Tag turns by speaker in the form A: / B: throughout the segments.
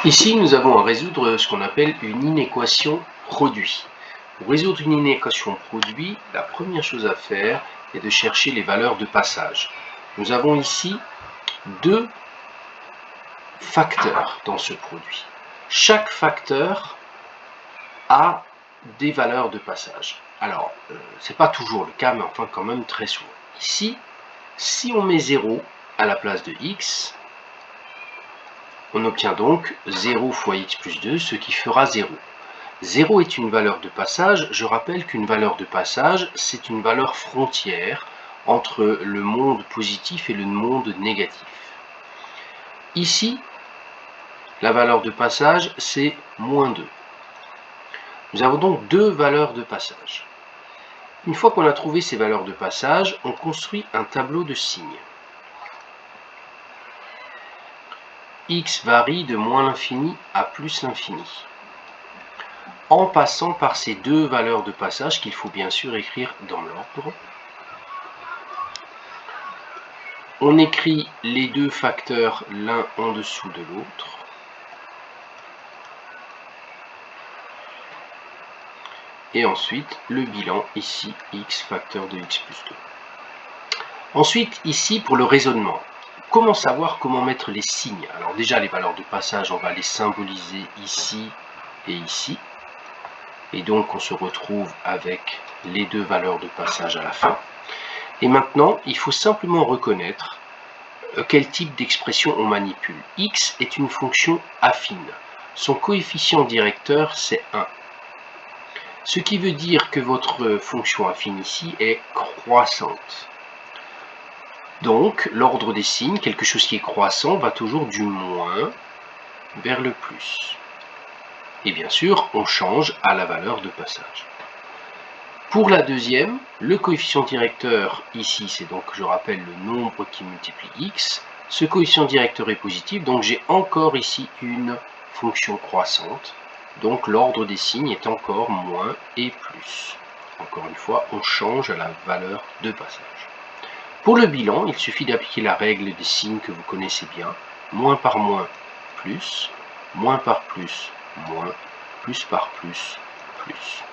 A: Ici, nous avons à résoudre ce qu'on appelle une inéquation produit. Pour résoudre une inéquation produit, la première chose à faire est de chercher les valeurs de passage. Nous avons ici deux facteurs dans ce produit. Chaque facteur a des valeurs de passage. Alors, ce n'est pas toujours le cas, mais enfin quand même très souvent. Ici, si on met 0 à la place de x, on obtient donc 0 fois x plus 2, ce qui fera 0. 0 est une valeur de passage. Je rappelle qu'une valeur de passage, c'est une valeur frontière entre le monde positif et le monde négatif. Ici, la valeur de passage, c'est moins 2. Nous avons donc deux valeurs de passage. Une fois qu'on a trouvé ces valeurs de passage, on construit un tableau de signes. X varie de moins l'infini à plus l'infini, en passant par ces deux valeurs de passage qu'il faut bien sûr écrire dans l'ordre. On écrit les deux facteurs l'un en dessous de l'autre. Et ensuite, le bilan, ici, x facteur de x plus 2. Ensuite, ici, pour le raisonnement, comment savoir comment mettre les signes? Alors déjà, les valeurs de passage, on va les symboliser ici et ici. Et donc, on se retrouve avec les deux valeurs de passage à la fin. Et maintenant, il faut simplement reconnaître quel type d'expression on manipule. X est une fonction affine. Son coefficient directeur, c'est 1. Ce qui veut dire que votre fonction affine ici est croissante. Donc, l'ordre des signes, quelque chose qui est croissant, va toujours du moins vers le plus. Et bien sûr, on change à la valeur de passage. Pour la deuxième, le coefficient directeur, ici, c'est donc, je rappelle, le nombre qui multiplie x. Ce coefficient directeur est positif, donc j'ai encore ici une fonction croissante. Donc l'ordre des signes est encore moins et plus. Encore une fois, on change à la valeur de passage. Pour le bilan, il suffit d'appliquer la règle des signes que vous connaissez bien. Moins par moins, plus. Moins par plus, moins. Plus par plus, plus.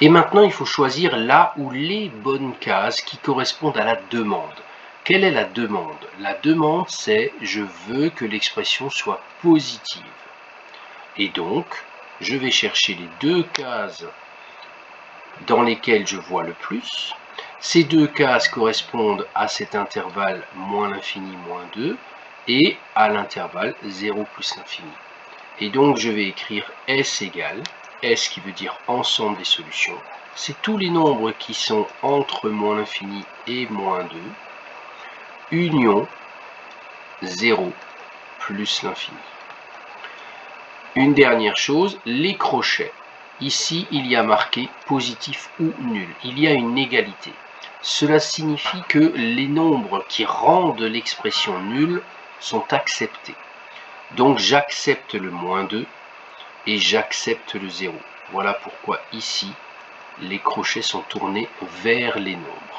A: Et maintenant, il faut choisir là ou les bonnes cases qui correspondent à la demande. Quelle est la demande? La demande, c'est « je veux que l'expression soit positive ». Et donc, je vais chercher les deux cases dans lesquelles je vois le plus. Ces deux cases correspondent à cet intervalle moins l'infini, moins 2, et à l'intervalle 0 plus l'infini. Et donc, je vais écrire S égale, S qui veut dire ensemble des solutions, c'est tous les nombres qui sont entre moins l'infini et moins 2, union 0 plus l'infini. Une dernière chose, les crochets. Ici, il y a marqué positif ou nul. Il y a une égalité. Cela signifie que les nombres qui rendent l'expression nulle sont acceptés. Donc j'accepte le moins 2 et j'accepte le 0. Voilà pourquoi ici, les crochets sont tournés vers les nombres.